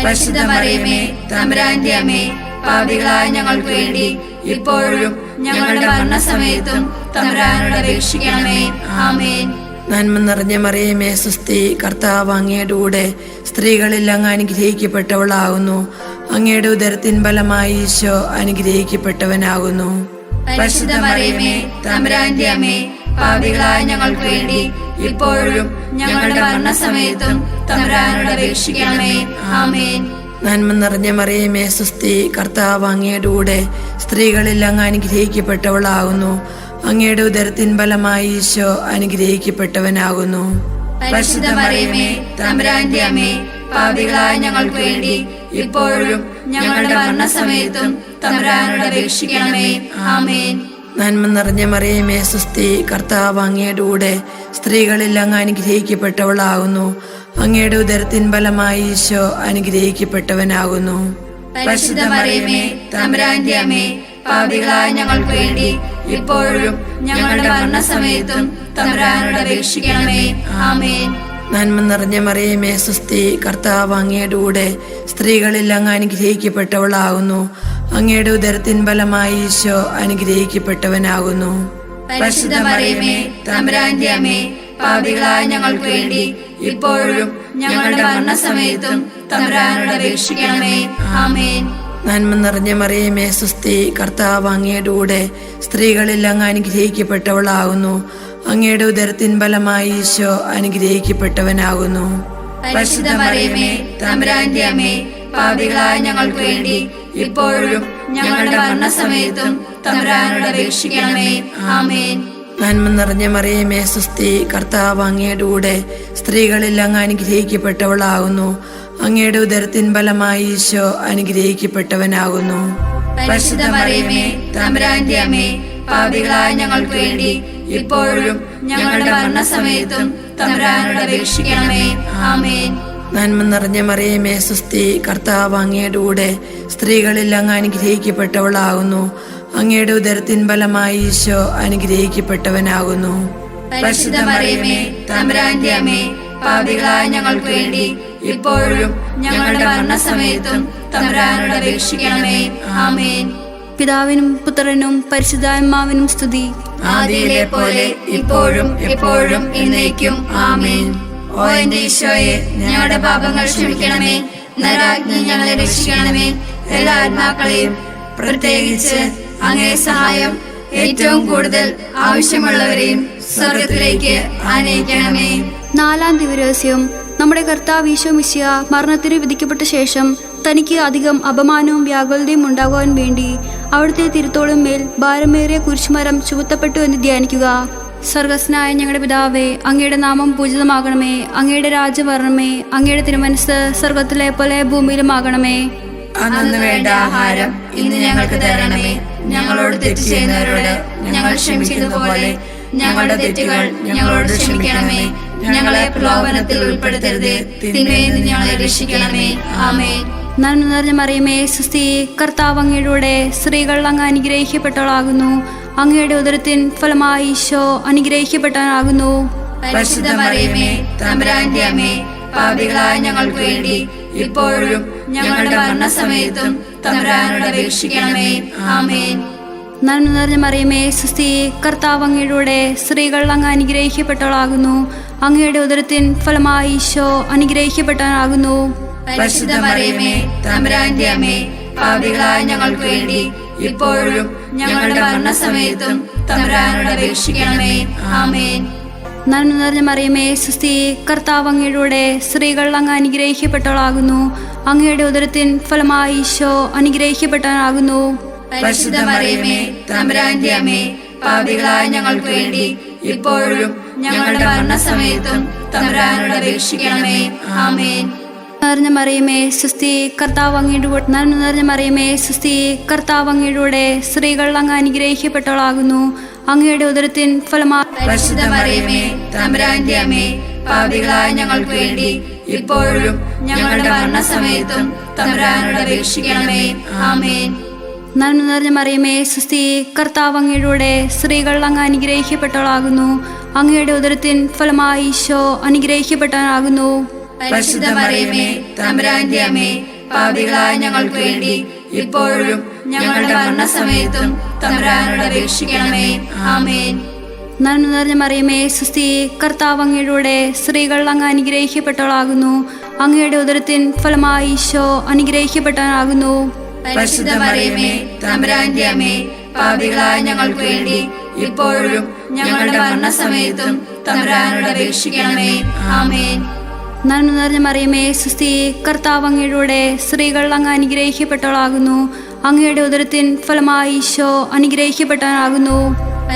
പരിശുദ്ധ മറിയമേ തമ്പുരാന്റെ അമ്മേ, പാപികളായ ഞങ്ങൾക്ക് വേണ്ടി ഇപ്പോഴും ഞങ്ങളുടെ മരണസമയത്തും തമ്പുരാനോട് അപേക്ഷിക്കണമേ. ആമേൻ. നന്മ നിറഞ്ഞ മറിയമേ സ്വസ്തി, കർത്താവ് അങ്ങയുടെ കൂടെ സ്ത്രീകളിൽ അങ്ങ് അനുഗ്രഹിക്കപ്പെട്ടവളാകുന്നു. അങ്ങയുടെ ഉദരത്തിൻ ഫലമായി ഈശോ അനുഗ്രഹിക്കപ്പെട്ടവനാകുന്നു. പരിശുദ്ധ മറിയമേ തമ്പുരാന്റെ അമ്മേ, പാപികളായ ഞങ്ങൾക്ക് വേണ്ടി ഇപ്പോഴും ഞങ്ങളുടെ മരണസമയത്തും തമ്പുരാനോട് അപേക്ഷിക്കണമേ. ആമേൻ. നന്മ നിറഞ്ഞ മറിയമേ സ്വസ്തി, കർത്താവ് അങ്ങയുടെ കൂടെ സ്ത്രീകളിൽ അങ്ങ് അനുഗ്രഹിക്കപ്പെട്ടവളാകുന്നു. അങ്ങയുടെ ഉദരത്തിൻ ഫലമായി ഈശോ അനുഗ്രഹിക്കപ്പെട്ടവനാകുന്നു. പരിശുദ്ധ മറിയമേ തമ്പുരാന്റെ അമ്മേ, പാപികളായ ഞങ്ങൾക്ക് വേണ്ടി ഇപ്പോഴും ഞങ്ങളുടെ മരണസമയത്തും തമ്പുരാനോട് അപേക്ഷിക്കണമേ. ആമേൻ. നന്മ നിറഞ്ഞ മറിയമേ സ്വസ്തി, കർത്താവ് അങ്ങയുടെ കൂടെ സ്ത്രീകളിൽ അങ്ങ് അനുഗ്രഹിക്കപ്പെട്ടവളാകുന്നു. അങ്ങയുടെ ഉദരത്തിൻ ഫലമായി ഈശോ അനുഗ്രഹിക്കപ്പെട്ടവനാകുന്നു. പരിശുദ്ധ മറിയമേ തമ്പുരാന്റെ അമ്മേ, പാപികളായ ഞങ്ങൾക്ക് വേണ്ടി ഇപ്പോഴും ഞങ്ങളുടെ മരണസമയത്തും തമ്പുരാനോട് അപേക്ഷിക്കണമേ. ആമേൻ. നന്മ നിറഞ്ഞ മറിയമേ സ്വസ്തി, കർത്താവ് അങ്ങയുടെ കൂടെ സ്ത്രീകളിൽ അങ്ങ് അനുഗ്രഹിക്കപ്പെട്ടവളാകുന്നു. അങ്ങയുടെ ഉദരത്തിൻ ഫലമായി ഈശോ അനുഗ്രഹിക്കപ്പെട്ടവനാകുന്നു. പരിശുദ്ധ മറിയമേ തമ്പുരാന്റെ അമ്മേ, പാപികളായ ഞങ്ങൾക്ക് വേണ്ടി ഇപ്പോഴും ഞങ്ങളുടെ മരണസമയത്തും തമ്പുരാനോട് അപേക്ഷിക്കണമേ. ആമേൻ. നന്മ നിറഞ്ഞ മറിയമേ സ്വസ്തി, കർത്താവ് അങ്ങയുടെ കൂടെ സ്ത്രീകളിൽ അങ്ങ് അനുഗ്രഹിക്കപ്പെട്ടവളാകുന്നു. അങ്ങയുടെ ഉദരത്തിൻ ഫലമായി ഈശോ അനുഗ്രഹിക്കപ്പെട്ടവനാകുന്നു. പരിശുദ്ധ മറിയമേ തമ്പുരാന്റെ അമ്മേ, പാപികളായ ഞങ്ങൾക്ക് വേണ്ടി ഇപ്പോഴും ഞങ്ങളുടെ മരണസമയത്തും തമ്പുരാനോട് അപേക്ഷിക്കണമേ. ആമേൻ. നന്മ നിറഞ്ഞ മറിയമേ സ്വസ്തി, കർത്താവ് അങ്ങയുടെ കൂടെ സ്ത്രീകളിൽ അങ്ങ് അനുഗ്രഹിക്കപ്പെട്ടവളാകുന്നു. അങ്ങയുടെ ഉദരത്തിൻ ഫലമായി ഈശോ അനുഗ്രഹിക്കപ്പെട്ടവനാകുന്നു. പരിശുദ്ധ മറിയമേ തമ്പുരാന്റെ അമ്മേ, പാപികളായ ഞങ്ങൾക്ക് വേണ്ടി ഇപ്പോഴും ഞങ്ങളുടെ മരണസമയത്തും തമ്പുരാനോട് അപേക്ഷിക്കണമേ. ആമേൻ. നന്മ നിറഞ്ഞ മറിയമേ സുസ്തി, കർത്താവ് അങ്ങയുടെ കൂടെ സ്ത്രീകളിൽ അങ്ങ് അനുഗ്രഹിക്കപ്പെട്ടവളാകുന്നു. അങ്ങയുടെ ഉദരത്തിൻ ഫലമായി ഈശോ അനുഗ്രഹിക്കപ്പെട്ടവനാകുന്നു. പരിശുദ്ധ മറിയമേ, തമ്പുരാന്റെ അമ്മേ, പാപികളായ ഞങ്ങൾക്ക് വേണ്ടി ഇപ്പോഴും ഞങ്ങളുടെ മരണസമയത്തും തമ്പുരാനോട് അപേക്ഷിക്കണമേ. ആമേൻ. പിതാവിനും പുത്രനും പരിശുദ്ധാത്മാവിനും സ്തുതി. ആദിയിലെ പോലെ ഇപ്പോഴും എപ്പോഴും എന്നേക്കും. ആമേൻ. ഓ എന്റെ ഈശോയെ, ഞങ്ങളുടെ പാപങ്ങൾ ക്ഷമിക്കണമേ. നരകാഗ്നി ഞങ്ങളെ രക്ഷിക്കണമേ. എല്ലാ ആത്മാക്കളെയും, പ്രത്യേകിച്ച് അങ്ങേ സഹായം ഏറ്റവും കൂടുതൽ ആവശ്യമുള്ളവരെയും സ്വർഗത്തിലേക്ക് ആനയിക്കണമേ. 4-ാം ദിവരഹസ്യം. നമ്മുടെ കർത്താവ് ഈശോ മിശിഹ മരണത്തിന് വിധിക്കപ്പെട്ട ശേഷം തനിക്ക് അധികം അപമാനവും വ്യാകുലതയും ഉണ്ടാകുവാൻ വേണ്ടി അവിടുത്തെ തിരുത്തോളും മേൽ ഭാരമേറിയ കുരിശുമരം ചുമത്തപ്പെട്ടു എന്ന് ധ്യാനിക്കുക. സ്വർഗസ്നായ ഞങ്ങളുടെ പിതാവേ, അങ്ങയുടെ നാമം പൂജിതമാകണമേ. അങ്ങയുടെ രാജ്യം വരണമേ. അങ്ങയുടെ തിരുമനസ്സ് സ്വർഗത്തിലെ പോലെ ഭൂമിയിലുമാകണമേ. അന്നു വേണ്ട ആഹാരം ഇന്ന് ഞങ്ങൾക്ക് തരണമേ. ഞങ്ങളോട് തെറ്റ് ചെയ്യുന്നവരോട് ഞങ്ങൾ ക്ഷമിച്ചതുപോലെ ഞങ്ങളുടെ തെറ്റുകൾ ഞങ്ങളോട് ക്ഷമിക്കണമേ. ഞങ്ങളെ പ്രലോഭനത്തിൽ ഉൾപ്പെടുത്തരുത്, തിന്മയിൽ നിന്ന് ഞങ്ങളെ രക്ഷിക്കണമേ. ആമേൻ. നന്മ നിറഞ്ഞ മറിയമേ സുസ്തി, കർത്താവ് അങ്ങയുടെ കൂടെ സ്ത്രീകൾ അങ്ങ് അനുഗ്രഹിക്കപ്പെട്ടവളാകുന്നു. അങ്ങയുടെ ഉദരത്തിൻ ഫലമായി ഈശോ അനുഗ്രഹിക്കപ്പെട്ടവനാകുന്നു. പരിശുദ്ധ മറിയമേ, തമ്പുരാന്റെ അമ്മേ, പാപികളായ ഞങ്ങൾക്ക് വേണ്ടി ഇപ്പോഴും ഞങ്ങളുടെ മരണസമയത്തും തമ്പുരാനോട് അപേക്ഷിക്കണമേ. ആമേൻ. നന്മ നിറഞ്ഞ മറിയമേ സുസ്തി, കർത്താവ് അങ്ങയുടെ കൂടെ സ്ത്രീകൾ അങ്ങ് അനുഗ്രഹിക്കപ്പെട്ടവളാകുന്നു. അങ്ങയുടെ ഉദരത്തിൻ ഫലമായി ഈശോ അനുഗ്രഹിക്കപ്പെട്ടവനാകുന്നു. പരിശുദ്ധ മറിയമേ, തമ്പുരാന്റെ അമ്മേ, പാപികളായ ഞങ്ങൾക്ക് വേണ്ടി ഇപ്പോഴും ഞങ്ങളുടെ മരണസമയത്തും തമ്പുരാനോട് അപേക്ഷിക്കണമേ. ആമേൻ. നന്മ നിറഞ്ഞ മറിയമേ സുസ്തി, കർത്താവ് അങ്ങയുടെ കൂടെ സ്ത്രീകൾ അങ്ങ് അനുഗ്രഹിക്കപ്പെട്ടവളാകുന്നു. അങ്ങയുടെ ഉദരത്തിൻ ഫലമായി ഈശോ അനുഗ്രഹിക്കപ്പെട്ടവനാകുന്നു. പരിശുദ്ധ മറിയമേ, തമ്പുരാന്റെ അമ്മേ, പാപികളായ ഞങ്ങൾക്ക് വേണ്ടി ഇപ്പോഴും ഞങ്ങളുടെ മരണസമയത്തും തമ്പുരാനോട് അപേക്ഷിക്കണമേ. ആമേൻ. നിറഞ്ഞ മറിയമേ സുസ്തി, കർത്താവ് അങ്ങയുടെ കൂടെ നന്മ നിറഞ്ഞ മറിയമേ സുസ്തി, കർത്താവ് അങ്ങയുടെ കൂടെ സ്ത്രീകൾ അങ്ങ് അനുഗ്രഹിക്കപ്പെട്ടവളാകുന്നു. അങ്ങയുടെ ഉദരത്തിൻ ഫലമായി പരിശുദ്ധ മറിയമേ, തമ്പുരാന്റെ അമ്മേ, പാപികളായ ഞങ്ങൾക്ക് വേണ്ടി ഇപ്പോഴും ഞങ്ങളുടെ മരണസമയത്തും തമ്പുരാനോട് അപേക്ഷിക്കണമേ. ആമേൻ. നന്മ നിറഞ്ഞ മറിയമേ സുസ്തി, കർത്താവ് അങ്ങയുടെ കൂടെ സ്ത്രീകൾ അങ്ങ് അനുഗ്രഹിക്കപ്പെട്ടവളാകുന്നു. അങ്ങയുടെ ഉദരത്തിൻ ഫലമായി ഈശോ അനുഗ്രഹിക്കപ്പെട്ടവനാകുന്നു. പരിശുദ്ധ മറിയമേ, തമ്പുരാന്റെ അമ്മേ, പാപികളായ ഞങ്ങൾക്ക് വേണ്ടി ഇപ്പോഴും ഞങ്ങളുടെ മരണസമയത്തും തമ്പുരാനോട് അപേക്ഷിക്കണമേ. ആമേൻ. നന്മ നിറഞ്ഞ മറിയമേ സുസ്തി, കർത്താവ് അങ്ങയുടെ കൂടെ സ്ത്രീകൾ അങ്ങ് അനുഗ്രഹിക്കപ്പെട്ടവളാകുന്നു. അങ്ങയുടെ ഉദരത്തിൻ ഫലമായി ഈശോ അനുഗ്രഹിക്കപ്പെട്ടവനാകുന്നു. പരിശുദ്ധ മറിയമേ, തമ്പുരാന്റെ അമ്മേ, പാപികളായ ഞങ്ങൾക്ക് വേണ്ടി ഇപ്പോഴും ഞങ്ങളുടെ മരണസമയത്തും തമ്പുരാനോട് അപേക്ഷിക്കണമേ. ആമേൻ. നന്മ നിറഞ്ഞ മറിയമേ സുസ്തി, കർത്താവ് അങ്ങയുടെ കൂടെ സ്ത്രീകൾ അങ്ങ് അനുഗ്രഹിക്കപ്പെട്ടവളാകുന്നു. അങ്ങയുടെ ഉദരത്തിൻ ഫലമായി ഈശോ അനുഗ്രഹിക്കപ്പെട്ടവനാകുന്നു.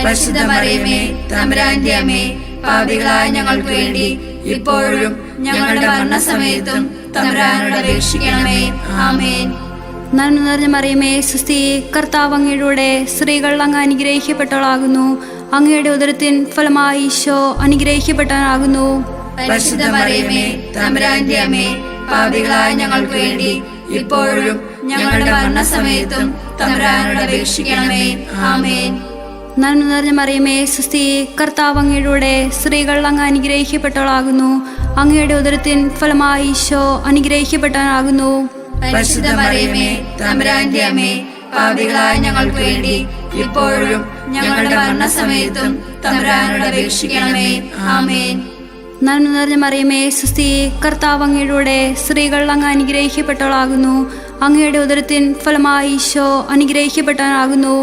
പരിശുദ്ധ മറിയമേ, തമ്പുരാന്റെ അമ്മേ, പാപികളായ ഞങ്ങൾക്ക് വേണ്ടി ഇപ്പോഴും ഞങ്ങളുടെ മരണസമയത്തും തമ്പുരാനോട് അപേക്ഷിക്കണമേ. ആമേൻ. നന്മ നിറഞ്ഞ മറിയമേ സുസ്തി, കർത്താവ് അങ്ങയുടെ കൂടെ സ്ത്രീകൾ അങ്ങ് അനുഗ്രഹിക്കപ്പെട്ടവളാകുന്നു. അങ്ങയുടെ ഉദരത്തിൻ ഫലമായി ഈശോ അനുഗ്രഹിക്കപ്പെട്ടവനാകുന്നു. പരിശുദ്ധ മറിയമേ, തമ്പുരാന്റെ അമ്മേ, പാപികളായ ഞങ്ങൾക്ക് വേണ്ടി ഇപ്പോഴും ഞങ്ങളുടെ മരണസമയത്തും തമ്പുരാനോട് അപേക്ഷിക്കണമേ. ആമേൻ. നന്മ നിറഞ്ഞ മറിയമേ സുസ്തി, കർത്താവ് അങ്ങയുടെ കൂടെ സ്ത്രീകൾ അങ്ങ് അനുഗ്രഹിക്കപ്പെട്ടവളാകുന്നു. അങ്ങയുടെ ഉദരത്തിൻ ഫലമായി ഈശോ അനുഗ്രഹിക്കപ്പെട്ടവനാകുന്നു. പരിശുദ്ധ മറിയമേ, തമ്പുരാന്റെ അമ്മേ, പാപികളായ ഞങ്ങൾക്ക് വേണ്ടി ഇപ്പോഴും ഞങ്ങളുടെ മരണസമയത്തും തമ്പുരാനോട് അപേക്ഷിക്കണമേ. ആമേൻ. നന്മ നിറഞ്ഞ മറിയമേ സുസ്തി, കർത്താവ് അങ്ങയുടെ കൂടെ സ്ത്രീകൾ അങ്ങ് അനുഗ്രഹിക്കപ്പെട്ടവളാകുന്നു. അങ്ങയുടെ ഉദരത്തിൻ ഫലമായി ഈശോ അനുഗ്രഹിക്കപ്പെട്ടവനാകുന്നു.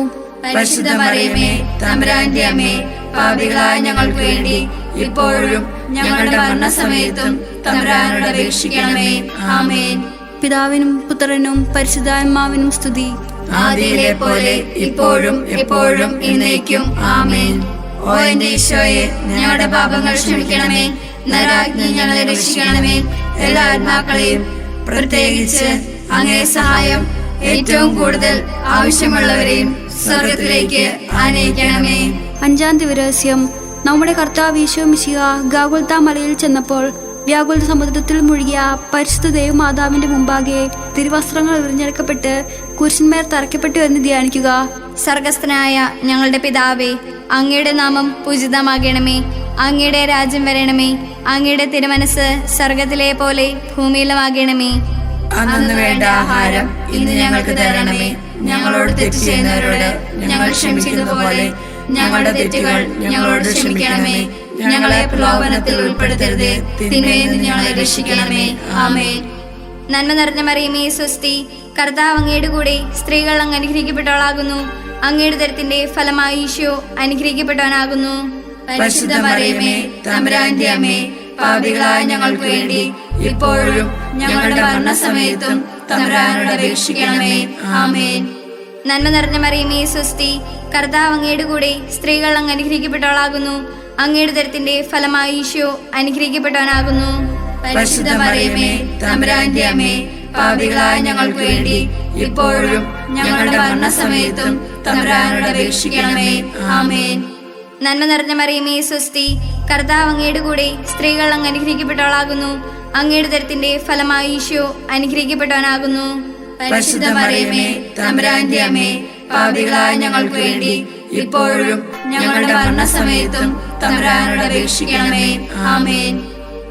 പരിശുദ്ധ മറിയമേ, തമ്പുരാന്റെ അമ്മേ, പാപികളായ ഞങ്ങൾക്ക് വേണ്ടി ഇപ്പോഴും ഞങ്ങളുടെ മരണസമയത്തും തമ്പുരാനോട് അപേക്ഷിക്കണമേ. ആമേൻ. പിതാവിനും പുത്രനും പരിശുദ്ധാത്മാവിനും സ്തുതി. ആദിയിലെ പോലെ ഇപ്പോഴും എപ്പോഴും എന്നേക്കും. ആമേൻ. ഓ എന്റെ ഈശോയെ, ഞങ്ങളുടെ പാപങ്ങൾ ക്ഷമിക്കണമേ. നരകാഗ്നി ഞങ്ങളെ രക്ഷിക്കണമേ. എല്ലാ ആത്മാക്കളെയും, പ്രത്യേകിച്ച് അങ്ങേ സഹായം ഏറ്റവും കൂടുതൽ ആവശ്യമുള്ളവരെയും സ്വർഗത്തിലേക്ക് ആനയിക്കണമേ. അഞ്ചാം ദിവരഹസ്യം. നമ്മുടെ കർത്താവ് ഈശോ മിശിഹ ഗാഗുൽത്താ മലയിൽ ചെന്നപ്പോൾ വ്യാകുല സമുദ്രത്തിൽ മുഴുകിയ പരിശുദ്ധ ദേവമാതാവിന്റെ മുമ്പാകെ തിരുവസ്ത്രങ്ങൾ വിരിഞ്ഞെടുക്കപ്പെട്ട് കുരിശന്മേൽ തറയ്ക്കപ്പെട്ടു എന്ന് ധ്യാനിക്കുക. സ്വർഗസ്ഥനായ ഞങ്ങളുടെ പിതാവേ, അങ്ങയുടെ നാമം പൂജിതമാകണമേ. അങ്ങയുടെ രാജ്യം വരണമേ. അങ്ങയുടെ തിരുമനസ് സ്വർഗത്തിലെ പോലെ ഭൂമിയിലുമാകണമേ. അന്നു വേണ്ട ആഹാരം ഇന്ന് ഞങ്ങൾക്ക് തരണമേ. ഞങ്ങളോട് തെറ്റ് ചെയ്യുന്നവരോട് ഞങ്ങൾ ക്ഷമിക്കുന്നത് പോലെ ഞങ്ങളുടെ തെറ്റുകൾ ഞങ്ങളോട് ക്ഷമിക്കണമേ. ഞങ്ങളെ പ്രലോഭനത്തിൽ ഉൾപ്പെടുത്തരുതേ, തിന്മയിൽ നിന്ന് ഞങ്ങളെ രക്ഷിക്കണമേ. ആമേൻ. നന്മ നിറഞ്ഞ മറിയമേ സ്വസ്തി, കർത്താവ് അങ്ങയുടെ കൂടെ സ്ത്രീകൾ അങ്ങ് അനുഗ്രഹിക്കപ്പെട്ടവളാകുന്നു. അങ്ങയുടെ ദരത്തിന്റെ ഫലമായി ഈശോ അനുഗ്രഹിക്കപ്പെട്ടവനാകുന്നു. പരിശുദ്ധ മറിയമേ, തമ്പുരാന്റെ അമ്മേ, പാപികളായ ഞങ്ങൾക്ക് വേണ്ടി ഇപ്പോഴും ഞങ്ങളുടെ മരണസമയത്തും തമ്പുരാനോട് അപേക്ഷിക്കണമേ. ആമേൻ. നന്മ നിറഞ്ഞ മറിയമേ സ്വസ്തി, കർത്താവ് അങ്ങയുടെ കൂടെ സ്ത്രീകൾ അങ്ങ് അനുഗ്രഹിക്കപ്പെട്ടവളാകുന്നു. അങ്ങയുടെ ദരത്തിന്റെ ഫലമായി ഈശോ അനുഗ്രഹിക്കപ്പെട്ടവനാകുന്നു. പരിശുദ്ധ മറിയമേ, തമ്പുരാന്റെ അമ്മേ, പാപികളായ ഞങ്ങൾക്ക് വേണ്ടി ഇപ്പോഴും ഞങ്ങളുടെ മരണസമയത്തും തമ്പുരാനോട് അപേക്ഷിക്കണമേ. ആമേൻ. നന്മ നിറഞ്ഞ മറിയമേ സ്വസ്തി, കർത്താവ് അങ്ങയുടെ കൂടെ സ്ത്രീകൾ അങ്ങ് അനുഗ്രഹിക്കപ്പെട്ടവളാകുന്നു. അങ്ങയുടെ ദരത്തിന്റെ ഫലമായി ഈശോ അനുഗ്രഹിക്കപ്പെട്ടവനാകുന്നു. പരിശുദ്ധ മറിയമേ, തമ്പുരാന്റെ അമ്മേ, പാപികളായ ഞങ്ങൾക്ക് വേണ്ടി ഇപ്പോഴും ഞങ്ങളുടെ മരണസമയത്തും തമ്പുരാനോട് അപേക്ഷിക്കണമേ. ആമേൻ.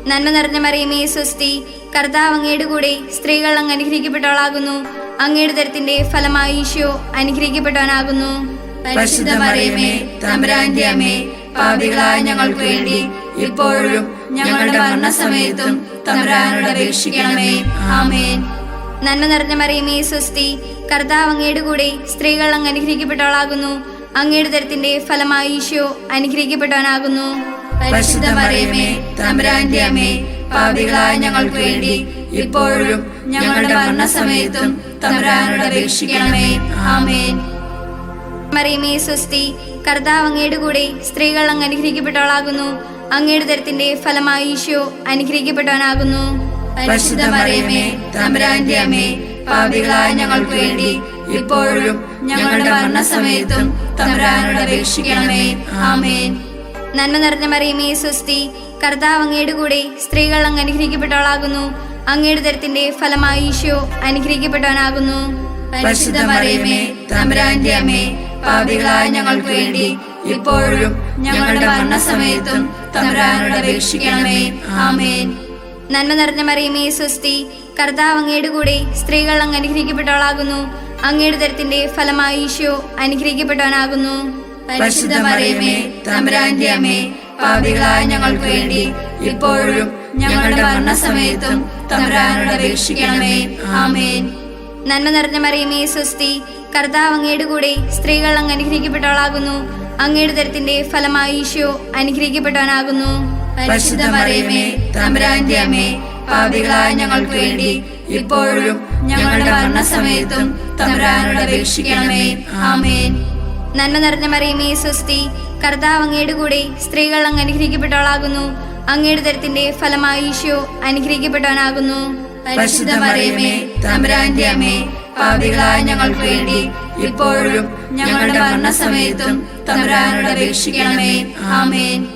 നന്മ നിറഞ്ഞ മറിയമേ സ്വസ്തി, കർത്താവ് അങ്ങയുടെ കൂടെ സ്ത്രീകൾ അങ്ങ് അനുഗ്രഹിക്കപ്പെട്ടവളാകുന്നു. അങ്ങയുടെ ദരത്തിന്റെ ഫലമായി ഈശോ അനുഗ്രഹിക്കപ്പെട്ടവനാകുന്നു. പരിശുദ്ധ മറിയമേ, തമ്പുരാന്റെ അമ്മേ, പാപികളായ ഞങ്ങൾക്ക് വേണ്ടി ഇപ്പോഴും ഞങ്ങളുടെ മരണസമയത്തും തമ്പുരാനോട് അപേക്ഷിക്കണമേ. ആമേൻ. നന്മ നിറഞ്ഞ മറിയമേ സ്വസ്തി, കർത്താവ് അങ്ങയുടെ കൂടെ സ്ത്രീകൾ അങ്ങ് അനുഗ്രഹിക്കപ്പെട്ടവളാകുന്നു. അങ്ങയുടെ ദരത്തിന്റെ ഫലമായി ഈശോ അനുഗ്രഹിക്കപ്പെട്ടവനാകുന്നു. പരിശുദ്ധ മറിയമേ, തമ്പുരാന്റെ അമ്മേ, പാപികളായ ഞങ്ങൾക്ക് വേണ്ടി ഇപ്പോഴും ഞങ്ങളുടെ മരണസമയത്തും തമ്പുരാനോട് അപേക്ഷിക്കണമേ. ആമേൻ. മറിയമേ സ്വസ്തി, കർത്താവ് അങ്ങയുടെ കൂടെ സ്ത്രീകൾ അങ്ങ് അനുഗ്രഹിക്കപ്പെട്ടവളാകുന്നു. അങ്ങയുടെ ദരത്തിന്റെ ഫലമായി ഈശോ അനുഗ്രഹിക്കപ്പെട്ടവനാകുന്നു. പരിശുദ്ധ മറിയമേ, തമ്പുരാന്റെ അമ്മേ, പാപികളായ ഞങ്ങൾക്ക് വേണ്ടി ഇപ്പോഴും ഞങ്ങളുടെ മരണസമയത്തും തമ്പുരാനോട് അപേക്ഷിക്കണമേ. ആമേൻ. നന്മ നിറഞ്ഞ മറിയമേ സ്വസ്തി, കർത്താവ് അങ്ങയുടെ കൂടെ സ്ത്രീകൾ അങ്ങ് അനുഗ്രഹിക്കപ്പെട്ടവളാകുന്നു. അങ്ങയുടെ ദരത്തിന്റെ ഫലമായി ഈശോ അനുഗ്രഹിക്കപ്പെട്ടവനാകുന്നു. പരിശുദ്ധ മറിയമേ, തമ്പുരാന്റെ അമ്മേ, പാപികളായ ഞങ്ങൾക്ക് വേണ്ടി ഇപ്പോഴും ഞങ്ങളുടെ മരണസമയത്തും തമ്പുരാനോട് അപേക്ഷിക്കണമേ. ആമേൻ. നന്മ നിറഞ്ഞ മറിയമേ സ്വസ്തി, കർത്താവ് അങ്ങയുടെ കൂടെ സ്ത്രീകൾ അങ്ങ് അനുഗ്രഹിക്കപ്പെട്ടവളാകുന്നു. അങ്ങയുടെ ദരത്തിന്റെ ഫലമായി ഈശോ അനുഗ്രഹിക്കപ്പെട്ടവനാകുന്നു. പരിശുദ്ധ മറിയമേ, തമ്പുരാന്റെ അമ്മേ, പാപികളായ ഞങ്ങൾക്ക് വേണ്ടി ഇപ്പോഴും ഞങ്ങളുടെ മരണസമയത്തും തമ്പുരാനോട് അപേക്ഷിക്കണമേ. ആമേൻ. നന്മ നിറഞ്ഞ മറിയമേ സ്വസ്തി, കർത്താവ് അങ്ങയുടെ കൂടെ സ്ത്രീകൾ അങ്ങ് അനുഗ്രഹിക്കപ്പെട്ടവളാകുന്നു. അങ്ങയുടെ ദരത്തിന്റെ ഫലമായി ഈശോ അനുഗ്രഹിക്കപ്പെട്ടവനാകുന്നു. പരിശുദ്ധ മറിയമേ, തമ്പുരാന്റെ അമ്മേ, പാപികളായ ഞങ്ങൾക്ക് വേണ്ടി ഇപ്പോഴും ഞങ്ങളുടെ മരണസമയത്തും തമ്പുരാനോട് അപേക്ഷിക്കണമേ. ആമേൻ. നന്മ നിറഞ്ഞ മറിയമേ സ്വസ്തി, കർത്താവ് അങ്ങയുടെ കൂടെ സ്ത്രീകൾ അങ്ങ് അനുഗ്രഹിക്കപ്പെട്ടവളാകുന്നു. അങ്ങയുടെ ദരത്തിന്റെ ഫലമായി ഈശോ അനുഗ്രഹിക്കപ്പെട്ടവനാകുന്നു. പരിശുദ്ധ മറിയമേ, തമ്പുരാന്റെ അമ്മേ, പാപികളായ ഞങ്ങൾക്ക് വേണ്ടി ഇപ്പോഴും ഞങ്ങളുടെ മരണസമയത്തും തമ്പുരാനോട് അപേക്ഷിക്കണമേ. ആമേൻ.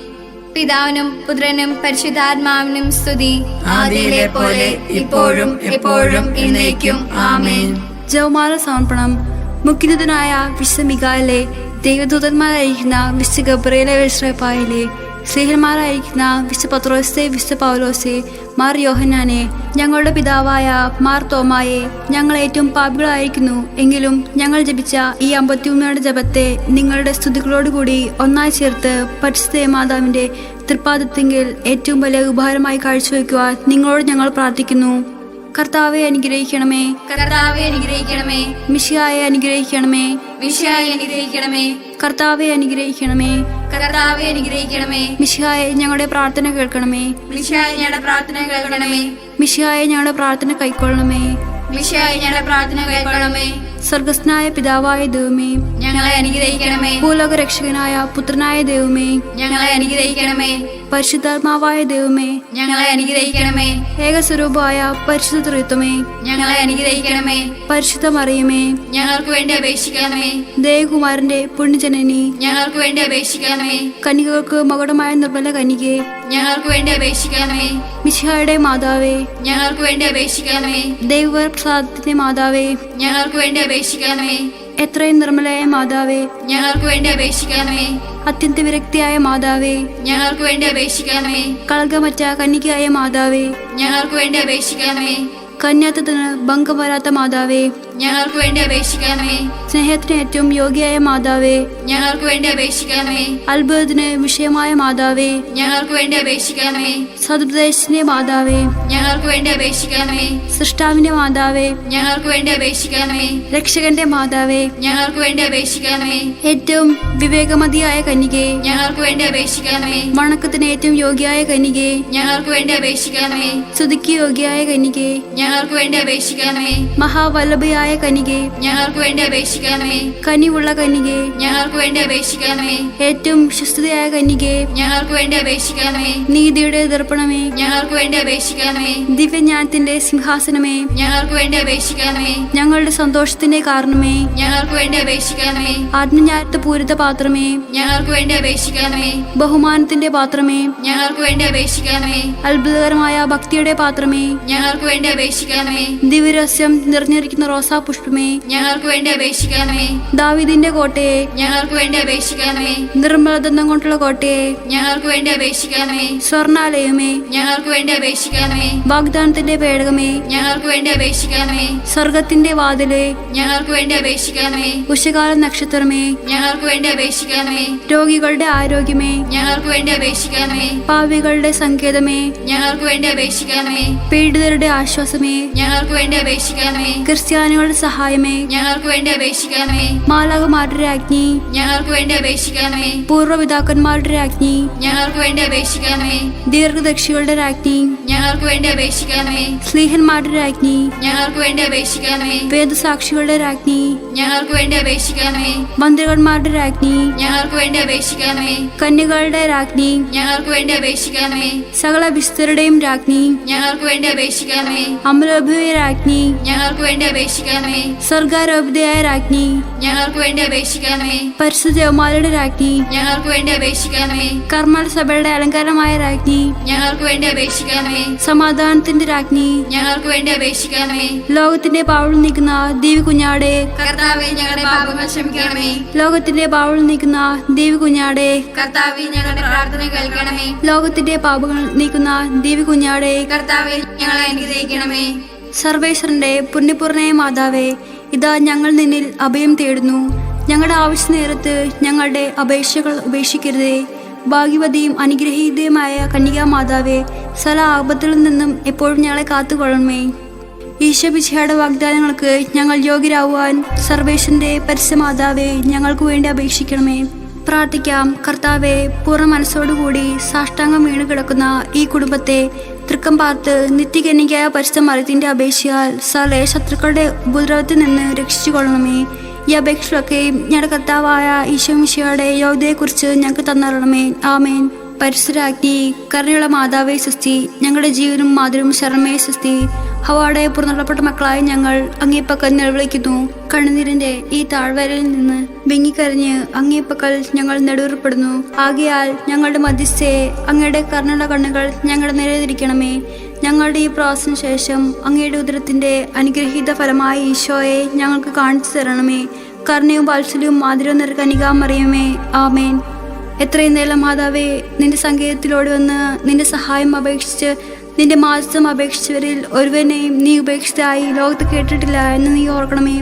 പിതാവിനും പുത്രനും പരിശുദ്ധാത്മാവിനും സ്തുതി. ആദിയിലെ പോലെ ഇപ്പോഴും എപ്പോഴും എന്നേക്കും. ആമേൻ. ജവമാല സമർപ്പണം. മുഖ്യദൂതനായ വിശുദ്ധ മിഖായേലേ, ദൈവദൂതന്മാരായിരിക്കുന്ന വിശുദ്ധ ഗബ്രിയേലേ, വിശ്രപ്പായിലെ സ്നേഹന്മാരായിരിക്കുന്ന വിശുദ്ധ പത്രോസേ, വിശുദ്ധ പൗലോസേ, മാർ യോഹന്നാനെ, ഞങ്ങളുടെ പിതാവായ മാർ തോമായെ, ഞങ്ങൾ ഏറ്റവും പാപികളായിരിക്കുന്നു. എങ്കിലും ഞങ്ങൾ ജപിച്ച ഈ 51 ജപത്തെ നിങ്ങളുടെ സ്തുതികളോടുകൂടി ഒന്നായി ചേർത്ത് പരിശുദ്ധ മാതാവിന്റെ തൃപ്പാദത്തിങ്കിൽ ഏറ്റവും വലിയ ഉപഹാരമായി കാഴ്ചവെക്കുവാൻ നിങ്ങളോട് ഞങ്ങൾ പ്രാർത്ഥിക്കുന്നു. കർത്താവെ അനുഗ്രഹിക്കണമേ. കർത്താവെ അനുഗ്രഹിക്കണമേ. മിശിഹായെ അനുഗ്രഹിക്കണമേ. മിശിഹായെ അനുഗ്രഹിക്കണമേ. കർത്താവെ അനുഗ്രഹിക്കണമേ. കർത്താവെ അനുഗ്രഹിക്കണമേ. മിശിഹായെ ഞങ്ങളുടെ പ്രാർത്ഥന കേൾക്കണമേ. മിശിഹായെ ഞങ്ങളുടെ പ്രാർത്ഥന കേൾക്കണമേ. മിശിഹായെ ഞങ്ങളുടെ പ്രാർത്ഥന കൈക്കൊള്ളണമേ. മിശിഹായെ ഞങ്ങളുടെ പ്രാർത്ഥന കേൾക്കണമേ. സ്വർഗസ്നായ പിതാവായ ദൈവമേ, ഞങ്ങളെ അനുഗ്രഹിക്കണമേ. ഭൂലോക രക്ഷകനായ പുത്രനായ ദൈവമേ, ഞങ്ങളെ അനുഗ്രഹിക്കണമേ. പരിശുദ്ധാത്മാവായ ദൈവമേ, ഞങ്ങളെ അനുഗ്രഹിക്കണമേ. ഏകസ്വരൂപമായ പരിശുദ്ധ ത്രിത്വമേ, ഞങ്ങളെ അനുഗ്രഹിക്കണമേ. പരിശുദ്ധ മറിയമേ, ഞങ്ങൾക്ക് വേണ്ടി അപേക്ഷിക്കണമേ. ദേവകുമാരന്റെ പുണ്യജനനി, ഞങ്ങൾക്ക് വേണ്ടി അപേക്ഷിക്കണമേ. കന്യകൾക്ക് മകുടമായ നിർമ്മല കന്യകെ, ഞങ്ങൾക്ക് വേണ്ടി അപേക്ഷിക്കണമേ. മിശിഹായുടെ മാതാവേ, ഞങ്ങൾക്ക് വേണ്ടി അപേക്ഷിക്കണമേ. ദൈവപ്രസാദത്തിന്റെ മാതാവേ, ഞങ്ങൾക്ക് വേണ്ടി അപേക്ഷിക്കണമേ. എത്രയും നിർമ്മലയായ മാതാവേ, ഞങ്ങൾക്ക് വേണ്ടി അപേക്ഷിക്കണമേ. അത്യന്ത വിരക്തിയായ മാതാവേ, ഞങ്ങൾക്ക് വേണ്ടി അപേക്ഷിക്കണമേ. കളങ്കമറ്റ കന്യകയായ മാതാവേ, ഞങ്ങൾക്ക് വേണ്ടി അപേക്ഷിക്കണമേ. കന്യാത്വത്തിന് ഭംഗം വരാത്ത മാതാവേ, ഞങ്ങൾക്ക് വേണ്ടി അപേക്ഷിക്കണമേ. സ്നേഹത്തിന് ഏറ്റവും യോഗ്യയായ മാതാവേ, ഞങ്ങൾക്ക് വേണ്ടി അപേക്ഷിക്കണമേ. അത്ഭുതത്തിന് വിഷയമായ മാതാവേ, ഞങ്ങൾക്ക് വേണ്ടി അപേക്ഷിക്കണമേ. സതുപദേശത്തിന്റെ മാതാവേ, ഞങ്ങൾക്ക് വേണ്ടി അപേക്ഷിക്കണമേ. സൃഷ്ടാവിന്റെ മാതാവേ, ഞങ്ങൾക്ക് വേണ്ടി അപേക്ഷിക്കണമേ. രക്ഷകന്റെ മാതാവേ, ഞങ്ങൾക്ക് വേണ്ടി അപേക്ഷിക്കണമേ. ഏറ്റവും വിവേകമതിയായ കന്യകെ, ഞങ്ങൾക്ക് വേണ്ടി അപേക്ഷിക്കണമേ. വണക്കത്തിന് ഏറ്റവും യോഗ്യയായ കന്യകെ, ഞങ്ങൾക്ക് വേണ്ടി അപേക്ഷിക്കണമേ. സ്തുതിക്ക് യോഗ്യയായ കന്യകെ, ഞങ്ങൾക്ക് വേണ്ടി അപേക്ഷിക്കണമേ. മഹാവല്ലഭയായ കന്യകെ, ഞങ്ങൾക്ക് വേണ്ടി അപേക്ഷിക്കണമേ. കനിവുള്ള കന്യകെ, ഞങ്ങൾക്ക് വേണ്ടി അപേക്ഷിക്കണമേ. ഏറ്റവും വിശ്വസ്തയായ കന്യകെ, ഞങ്ങൾക്ക് വേണ്ടി അപേക്ഷിക്കണമേ. നീതിയുടെ ദർപ്പണമേ, ഞങ്ങൾക്ക് വേണ്ടി അപേക്ഷിക്കണമേ. ദിവ്യജ്ഞാനത്തിന്റെ സിംഹാസനമേ, ഞങ്ങൾക്ക് വേണ്ടി അപേക്ഷിക്കണമേ. ഞങ്ങളുടെ സന്തോഷത്തിന്റെ കാരണമേ, ഞങ്ങൾക്ക് വേണ്ടി അപേക്ഷിക്കണമേ. ആത്മജ്ഞാനത്തെ പൂരിത പാത്രമേ, ഞങ്ങൾക്ക് വേണ്ടി അപേക്ഷിക്കണമേ. ബഹുമാനത്തിന്റെ പാത്രമേ, ഞങ്ങൾക്ക് വേണ്ടി അപേക്ഷിക്കണമേ. അത്ഭുതകരമായ ഭക്തിയുടെ പാത്രമേ, ഞങ്ങൾക്ക് വേണ്ടി അപേക്ഷിക്കണമേ. ദിവ്യരഹസ്യം നിറഞ്ഞിരിക്കുന്ന റോസാ പുഷ്പമേ, ഞങ്ങൾക്ക് വേണ്ടി അപേക്ഷിക്കണമേ. ദാവീദിന്റെ കോട്ടയെ, ഞങ്ങൾക്ക് വേണ്ടി അപേക്ഷിക്കണമേ. നിർമ്മലദന്തം കൊണ്ടുള്ള കോട്ടയെ, ഞങ്ങൾക്ക് വേണ്ടി അപേക്ഷിക്കണമേ. സ്വർണാലയമേ, ഞങ്ങൾക്ക് വേണ്ടി അപേക്ഷിക്കണമേ. വാഗ്ദാനത്തിന്റെ പേടകമേ, ഞങ്ങൾക്ക് വേണ്ടി അപേക്ഷിക്കണമേ. സ്വർഗത്തിന്റെ വാതിലേ, ഞങ്ങൾക്ക് വേണ്ടി അപേക്ഷിക്കണമേ. ഉഷകാല നക്ഷത്രമേ, ഞങ്ങൾക്ക് വേണ്ടി അപേക്ഷിക്കണമേ. രോഗികളുടെ ആരോഗ്യമേ, ഞങ്ങൾക്ക് വേണ്ടി അപേക്ഷിക്കണമേ. പാപികളുടെ സങ്കേതമേ, ഞങ്ങൾക്ക് വേണ്ടി അപേക്ഷിക്കണമേ. പീഡിതരുടെ ആശ്വാസമേ, ഞങ്ങൾക്ക് വേണ്ടി അപേക്ഷിക്കണമേ. ക്രിസ്ത്യാനികളുടെ സഹായമേ, ഞങ്ങൾക്ക് വേണ്ടി അപേക്ഷിക്കണമേ. മാലാഖമാരുടെ രാജ്ഞി, ഞങ്ങൾക്ക് വേണ്ടി അപേക്ഷിക്കണമേ. പൂർവ്വപിതാക്കന്മാരുടെ രാജ്ഞി, ഞങ്ങൾക്ക് വേണ്ടി അപേക്ഷിക്കണമേ. ദീർഘദർശികളുടെ രാജ്ഞി, ഞങ്ങൾക്ക് വേണ്ടി അപേക്ഷിക്കണമേ. സ്ലീഹന്മാരുടെ രാജ്ഞി, ഞങ്ങൾക്ക് വേണ്ടി അപേക്ഷിക്കണമേ. വേദസാക്ഷികളുടെ രാജ്ഞി, ഞങ്ങൾക്ക് വേണ്ടി അപേക്ഷിക്കണമേ. മന്ത്രികന്മാരുടെ രാജ്ഞി, ഞങ്ങൾക്ക് വേണ്ടി അപേക്ഷിക്കണമേ. കന്യകളുടെ രാജ്ഞി, ഞങ്ങൾക്ക് വേണ്ടി അപേക്ഷിക്കണമേ. സകല വിശുദ്ധരുടെയും രാജ്ഞി, ഞങ്ങൾക്ക് വേണ്ടി അപേക്ഷിക്കണമേ. അമലോഭയ രാജ്ഞി, ഞങ്ങൾക്ക് വേണ്ടി അപേക്ഷിക്കണമേ. സ്വർഗാരോപിതയായ രാജ്ഞി, ഞങ്ങൾക്ക് വേണ്ടി അപേക്ഷിക്കണമേ. പരിശുദ്ധ ജവമാലയുടെ രാജ്ഞി, ഞങ്ങൾക്ക് വേണ്ടി അപേക്ഷിക്കണമേ. കർമ്മൽ സഭയുടെ അലങ്കാരമായ രാജ്ഞി, ഞങ്ങൾക്ക് വേണ്ടി അപേക്ഷിക്കണമേ. സമാധാനത്തിന്റെ രാജ്ഞി, ഞങ്ങൾക്ക് വേണ്ടി അപേക്ഷിക്കണമേ. ലോകത്തിന്റെ പാവൾ നീക്കുന്ന ദേവി കുഞ്ഞാടെ, കർത്താവേ, ഞങ്ങളുടെ പാപങ്ങൾ ക്ഷമിക്കണമേ. ലോകത്തിന്റെ പാവൾ നീക്കുന്ന ദേവി കുഞ്ഞാടെ, കർത്താവേ, ഞങ്ങളുടെ പ്രാർത്ഥന കേൾക്കണമേ. ലോകത്തിന്റെ പാപങ്ങൾ നീക്കുന്ന ദേവി കുഞ്ഞാടെ, കർത്താവേ, ഞങ്ങളെ അനുഗ്രഹിക്കണമേ. സർവേശ്വരന്റെ പുണ്യപൂർണയ മാതാവേ, ഇതാ ഞങ്ങൾ നിന്നിൽ അഭയം തേടുന്നു. ഞങ്ങളുടെ ആവശ്യ നേരത്ത് ഞങ്ങളുടെ അപേക്ഷകൾ ഉപേക്ഷിക്കരുതേ. ഭാഗ്യവതിയും അനുഗ്രഹീതയുമായ കന്യകാ മാതാവേ, സകല ആപത്തിൽ നിന്നും എപ്പോഴും ഞങ്ങളെ കാത്തുകൊള്ളണമേ. ഈശോ മിശിഹായുടെ വാഗ്ദാനങ്ങൾക്ക് ഞങ്ങൾ യോഗ്യരാകുവാൻ സർവേശ്വരന്റെ പരിശുദ്ധമാതാവേ, ഞങ്ങൾക്ക് വേണ്ടി അപേക്ഷിക്കണമേ. പ്രാർത്ഥിക്കാം. കർത്താവെ, പൂർണ്ണ മനസ്സോടുകൂടി സാഷ്ടാംഗം വീണ് കിടക്കുന്ന ഈ കുടുംബത്തെ തൃക്കം പാർത്ത് നിത്യകന്യകയായ പരിശുദ്ധ മറിയത്തിന്റെ അപേക്ഷയാൽ സകല ശത്രുക്കളുടെ ഉപദ്രവത്തിൽ നിന്ന് രക്ഷിച്ചു കൊള്ളണമേ. ഈ അപേക്ഷകളൊക്കെയും ഞങ്ങളുടെ കർത്താവായ ഈശോ മിശിഹായുടെ യോഗ്യതയെക്കുറിച്ച് ഞങ്ങൾക്ക് തന്നറിയണമേ. ആമേൻ. പരിശുദ്ധരാജ്ഞി, കരുണയുള്ള മാതാവേ സുസ്തി, ഞങ്ങളുടെ ജീവനും മാതൃവും ശരണമേ സുസ്തി. ഹവ്വായുടെ പുറന്തള്ളപ്പെട്ട മക്കളായി ഞങ്ങൾ അങ്ങേപ്പക്കൽ നിലവിളിക്കുന്നു. കണ്ണുനീരിന്റെ ഈ താഴ്വരയിൽ നിന്ന് വിങ്ങിക്കരഞ്ഞ് അങ്ങേപ്പക്കൽ ഞങ്ങൾ നെടുവേർപ്പെടുന്നു. ആകയാൽ ഞങ്ങളുടെ മധ്യസ്ഥയെ അങ്ങയുടെ കരുണയുള്ള കണ്ണുകൾ ഞങ്ങളുടെ നിലനിരിക്കണമേ. ഞങ്ങളുടെ ഈ പ്രവാസത്തിന് ശേഷം അങ്ങയുടെ ഉദരത്തിന്റെ അനുഗ്രഹീത ഫലമായ ഈശോയെ ഞങ്ങൾക്ക് കാണിച്ചു തരണമേ. കരുണയും വാത്സല്യവും മാധുര്യവും നിറഞ്ഞ കന്യകാ മറിയമേ. ആമേൻ. എത്രയും നേരം മാതാവേ, നിന്റെ സങ്കേതത്തിലോട് വന്ന് നിന്റെ സഹായം അപേക്ഷിച്ച് നിന്റെ മാസം അപേക്ഷിച്ചവരിൽ ഒരുവനെയും നീ ഉപേക്ഷിതയായി ലോകത്ത് കേട്ടിട്ടില്ല എന്ന് നീ ഓർക്കണമേ.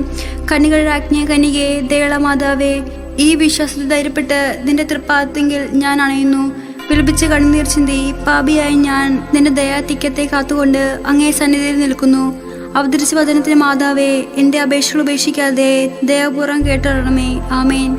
കന്യകളുടെ രാജ്ഞി കന്യകേ, ദയുള്ള മാതാവേ, ഈ വിശ്വാസത്തിൽ ധൈര്യപ്പെട്ട് നിന്റെ തൃപ്പാദത്തിൽ ഞാൻ അണയുന്നു. വിലപിച്ച് കണ്ണുനീർ ചിന്തി പാപിയായി ഞാൻ നിന്റെ ദയാതിക്യത്തെ കാത്തുകൊണ്ട് അങ്ങേ സന്നിധിയിൽ നിൽക്കുന്നു. അവതരിച്ച വചനത്തിന് മാതാവേ, എൻ്റെ അപേക്ഷകൾ ഉപേക്ഷിക്കാതെ ദയാപൂർവ്വം കേട്ടറിയണമേ. ആമേൻ.